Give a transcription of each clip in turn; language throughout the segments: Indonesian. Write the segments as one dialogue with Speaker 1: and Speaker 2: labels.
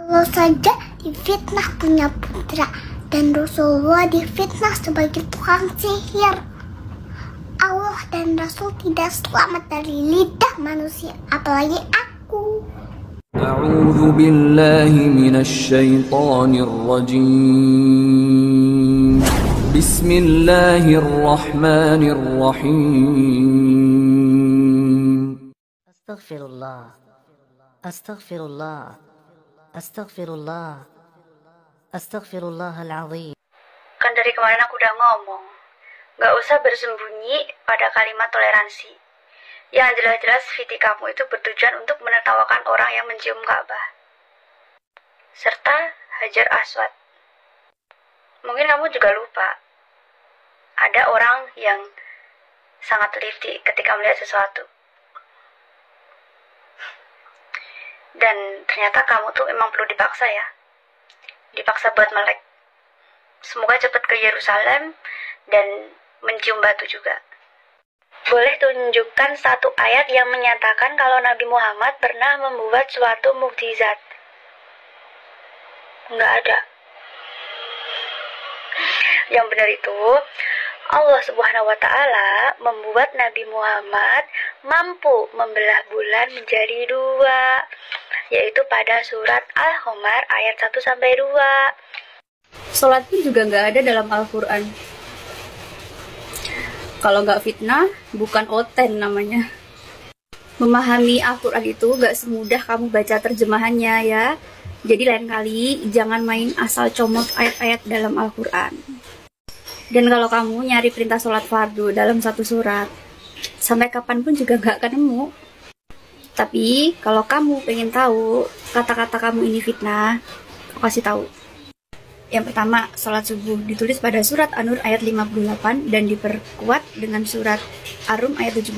Speaker 1: Allah saja difitnah punya putra, dan Rasulullah difitnah sebagai tukang sihir. Allah dan Rasul tidak selamat dari lidah manusia, apalagi aku.
Speaker 2: A'udzu billahi minasy syaithanir rajim. Bismillahirrahmanirrahim.
Speaker 3: Astaghfirullah. Astaghfirullah. Astaghfirullah. Astaghfirullahaladzim.
Speaker 4: Kan dari kemarin aku udah ngomong, gak usah bersembunyi pada kalimat toleransi. Yang jelas-jelas video kamu itu bertujuan untuk menertawakan orang yang mencium Ka'bah serta Hajar Aswad. Mungkin kamu juga lupa, ada orang yang sangat teliti ketika melihat sesuatu. Dan ternyata kamu tuh emang perlu dipaksa ya. Dipaksa buat melek. Semoga cepat ke Yerusalem dan mencium batu juga. Boleh tunjukkan satu ayat yang menyatakan kalau Nabi Muhammad pernah membuat suatu mukjizat? Nggak ada. Yang benar itu, Allah Subhanahu wa Ta'ala membuat Nabi Muhammad mampu membelah bulan menjadi dua, yaitu pada surat Al-Qamar ayat 1-2.
Speaker 5: Sholat pun juga nggak ada dalam Al-Quran. Kalau nggak fitnah, bukan oten namanya. Memahami Al-Quran itu nggak semudah kamu baca terjemahannya ya. Jadi lain kali jangan main asal comot ayat-ayat dalam Al-Quran. Dan kalau kamu nyari perintah sholat fardu dalam satu surat, sampai kapanpun juga nggak akan nemu. Tapi kalau kamu pengen tahu kata-kata kamu ini fitnah, aku kasih tahu. Yang pertama, sholat subuh ditulis pada surat An-Nur ayat 58 dan diperkuat dengan surat Ar-Rum ayat 17.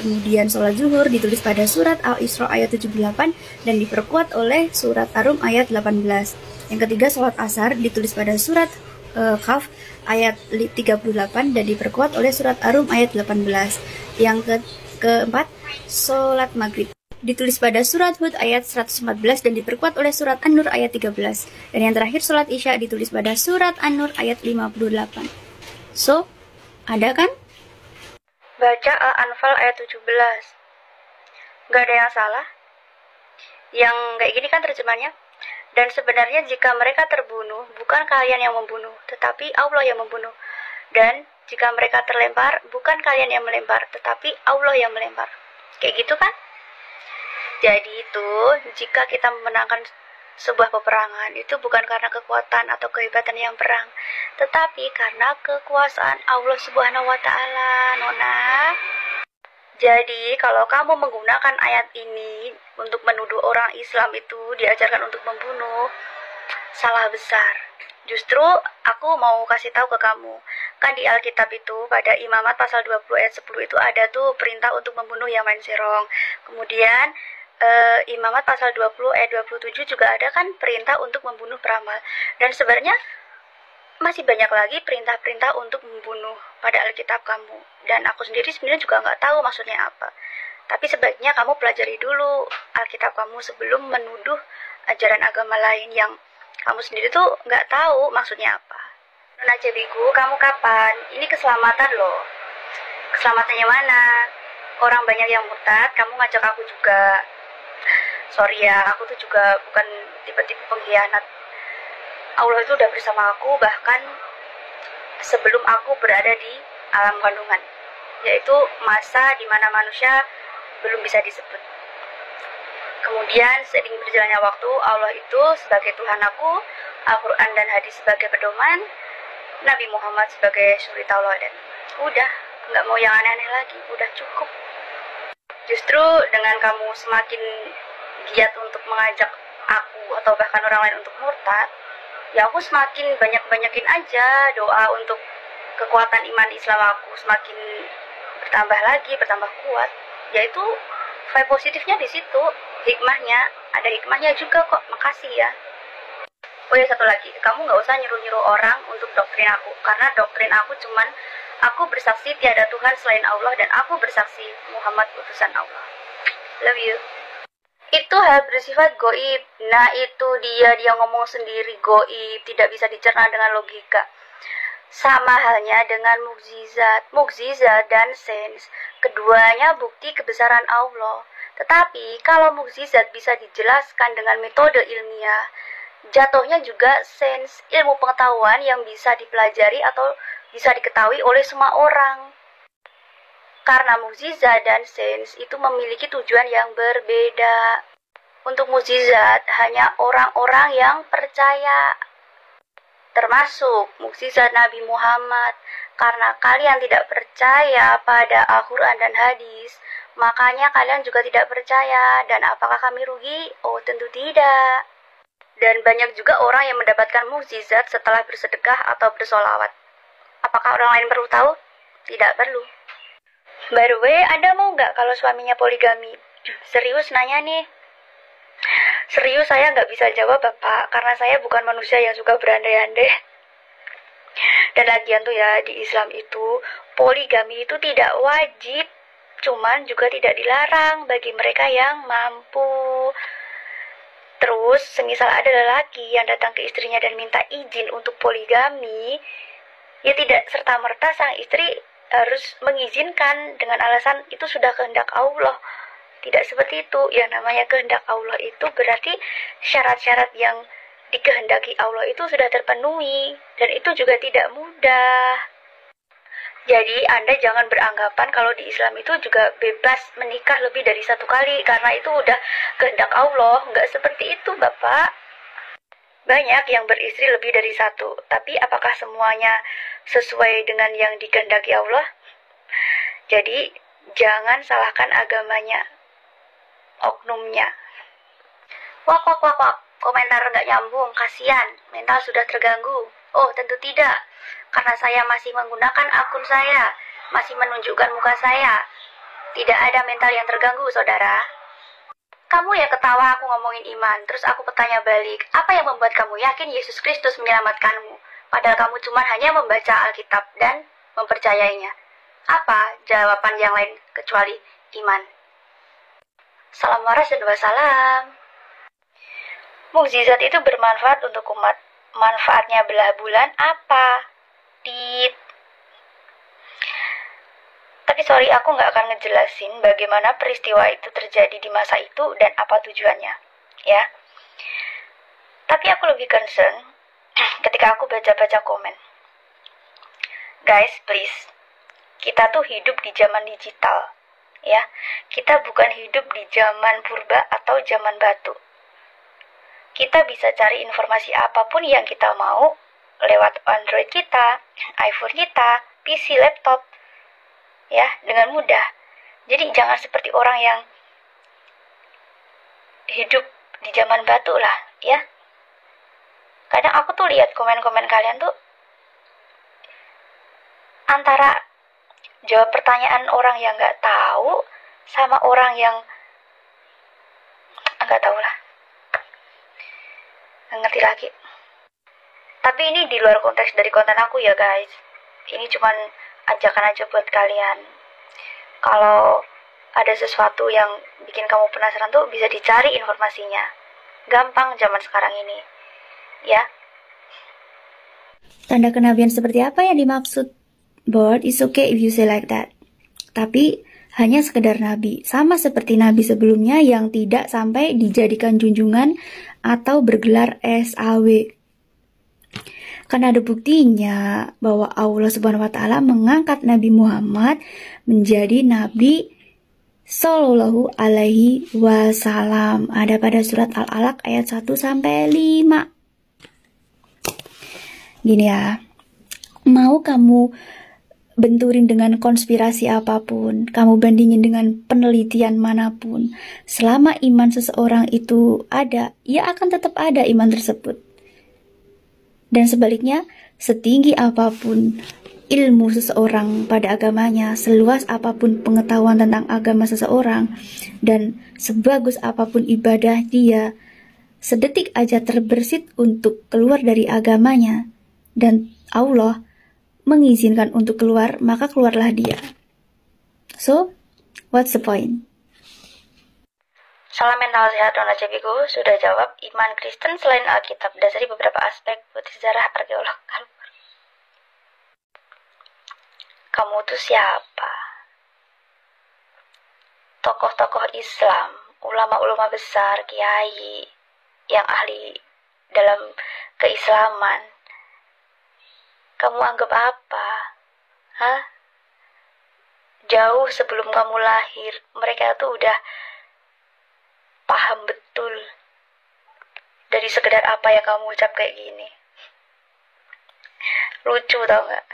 Speaker 5: Kemudian sholat zuhur ditulis pada surat Al-Isra ayat 78 dan diperkuat oleh surat Ar-Rum ayat 18. Yang ketiga, sholat asar ditulis pada surat Qaf ayat 38 dan diperkuat oleh surat Ar-Rum ayat 18. Yang keempat, sholat maghrib ditulis pada surat Hud ayat 114 dan diperkuat oleh surat An-Nur ayat 13. Dan yang terakhir, sholat isya ditulis pada surat An-Nur ayat 58. So, ada kan?
Speaker 4: Baca Al-Anfal ayat 17. Gak ada yang salah. Yang kayak gini kan terjemahnya. Dan sebenarnya jika mereka terbunuh, bukan kalian yang membunuh, tetapi Allah yang membunuh. Dan jika mereka terlempar, bukan kalian yang melempar, tetapi Allah yang melempar. Kayak gitu kan? Jadi itu, jika kita memenangkan sebuah peperangan, itu bukan karena kekuatan atau kehebatan yang perang, tetapi karena kekuasaan Allah Subhanahu wa Ta'ala, Nona. Jadi, kalau kamu menggunakan ayat ini untuk menuduh orang Islam itu diajarkan untuk membunuh, salah besar. Justru aku mau kasih tahu ke kamu, kan di Alkitab itu pada Imamat pasal 20 ayat 10 itu ada tuh perintah untuk membunuh yang main serong. Kemudian Imamat pasal 20 ayat 27 juga ada kan perintah untuk membunuh peramal. Dan sebenarnya masih banyak lagi perintah-perintah untuk membunuh pada Alkitab kamu. Dan aku sendiri sebenarnya juga nggak tahu maksudnya apa. Tapi sebaiknya kamu pelajari dulu Alkitab kamu sebelum menuduh ajaran agama lain yang kamu sendiri tuh nggak tahu maksudnya apa. Nona Cebiku, kamu kapan? Ini keselamatan loh. Keselamatannya mana? Orang banyak yang murtad, kamu ngajak aku juga. Sorry ya, aku tuh juga bukan tipe-tipe pengkhianat. Allah itu udah bersama aku bahkan sebelum aku berada di alam kandungan, yaitu masa di mana manusia belum bisa disebut. Kemudian seiring berjalannya waktu, Allah itu sebagai Tuhan aku, Al-Quran dan hadis sebagai pedoman, Nabi Muhammad sebagai suri tauladan. Udah, nggak mau yang aneh-aneh lagi, udah cukup. Justru dengan kamu semakin giat untuk mengajak aku atau bahkan orang lain untuk murtad, ya aku semakin banyakin aja doa untuk kekuatan iman Islam aku semakin bertambah lagi, bertambah kuat. Yaitu vibe positifnya di situ, hikmahnya, ada hikmahnya juga kok. Makasih ya. Oh ya, satu lagi, kamu nggak usah nyuruh-nyuruh orang untuk doktrin aku, karena doktrin aku cuman aku bersaksi tiada Tuhan selain Allah dan aku bersaksi Muhammad utusan Allah. Love you. Itu hal bersifat goib. Nah itu dia ngomong sendiri goib, tidak bisa dicerna dengan logika. Sama halnya dengan mukjizat dan sains. Keduanya bukti kebesaran Allah. Tetapi kalau mukjizat bisa dijelaskan dengan metode ilmiah, jatuhnya juga sains, ilmu pengetahuan yang bisa dipelajari atau bisa diketahui oleh semua orang. Karena mukjizat dan sains itu memiliki tujuan yang berbeda. Untuk mukjizat hanya orang-orang yang percaya, termasuk mukjizat Nabi Muhammad. Karena kalian tidak percaya pada Al-Quran dan hadis, makanya kalian juga tidak percaya. Dan apakah kami rugi? Oh, tentu tidak. Dan banyak juga orang yang mendapatkan mukjizat setelah bersedekah atau bersolawat. Apakah orang lain perlu tahu? Tidak perlu. By the way, Anda mau nggak kalau suaminya poligami? Serius nanya nih. Serius saya nggak bisa jawab Bapak, karena saya bukan manusia yang suka berandai-andai. Dan lagian tuh ya, di Islam itu poligami itu tidak wajib, cuman juga tidak dilarang bagi mereka yang mampu. Terus, semisal ada lelaki yang datang ke istrinya dan minta izin untuk poligami, ya tidak serta-merta sang istri harus mengizinkan dengan alasan itu sudah kehendak Allah. Tidak seperti itu. Yang namanya kehendak Allah itu berarti syarat-syarat yang dikehendaki Allah itu sudah terpenuhi, dan itu juga tidak mudah. Jadi Anda jangan beranggapan kalau di Islam itu juga bebas menikah lebih dari satu kali karena itu udah kehendak Allah. Nggak seperti itu Bapak. Banyak yang beristri lebih dari satu, tapi apakah semuanya sesuai dengan yang dikehendaki Allah? Jadi jangan salahkan agamanya, oknumnya. Wak, komentar nggak nyambung, kasihan, mental sudah terganggu. Oh, tentu tidak, karena saya masih menggunakan akun saya, masih menunjukkan muka saya. Tidak ada mental yang terganggu, saudara. Kamu yang ketawa aku ngomongin iman, terus aku bertanya balik, apa yang membuat kamu yakin Yesus Kristus menyelamatkanmu? Padahal kamu cuma hanya membaca Alkitab dan mempercayainya. Apa jawaban yang lain kecuali iman? Salam waras dan wassalam. Mukjizat itu bermanfaat untuk umat. Manfaatnya belah bulan apa? Tapi sorry, aku nggak akan ngejelasin bagaimana peristiwa itu terjadi di masa itu dan apa tujuannya, ya. Tapi aku lebih concern ketika aku baca-baca komen. Guys, please, kita tuh hidup di zaman digital, ya. Kita bukan hidup di zaman purba atau zaman batu. Kita bisa cari informasi apapun yang kita mau lewat Android kita, iPhone kita, PC, laptop, ya, dengan mudah. Jadi jangan seperti orang yang hidup di zaman batu lah, ya. Kadang aku tuh lihat komen-komen kalian tuh antara jawab pertanyaan orang yang nggak tahu sama orang yang nggak tahu lah, nggak ngerti lagi. Tapi ini di luar konteks dari konten aku ya guys. Ini cuman ajakan aja buat kalian. Kalau ada sesuatu yang bikin kamu penasaran tuh bisa dicari informasinya. Gampang zaman sekarang ini, ya.
Speaker 5: Tanda kenabian seperti apa yang dimaksud? But it's okay if you say like that. Tapi hanya sekedar nabi, sama seperti nabi sebelumnya yang tidak sampai dijadikan junjungan atau bergelar SAW. Karena ada buktinya bahwa Allah Subhanahu wa Ta'ala mengangkat Nabi Muhammad menjadi Nabi Sallallahu Alaihi Wasallam. Ada pada surat Al-Alaq ayat 1-5. Gini ya, mau kamu benturin dengan konspirasi apapun, kamu bandingin dengan penelitian manapun, selama iman seseorang itu ada, ya akan tetap ada iman tersebut. Dan sebaliknya, setinggi apapun ilmu seseorang pada agamanya, seluas apapun pengetahuan tentang agama seseorang, dan sebagus apapun ibadah dia, sedetik aja terbersit untuk keluar dari agamanya, dan Allah mengizinkan untuk keluar, maka keluarlah dia. So, what's the point?
Speaker 4: Salam mental sehat Nona Cebiku sudah jawab iman Kristen selain Alkitab, dasari beberapa aspek bukti sejarah arkeolog. Kamu tuh siapa? Tokoh-tokoh Islam, ulama-ulama besar, kiai yang ahli dalam keislaman, kamu anggap apa? Hah? Jauh sebelum kamu lahir, mereka tuh udah paham betul dari sekedar apa yang kamu ucap kayak gini. Lucu tau gak?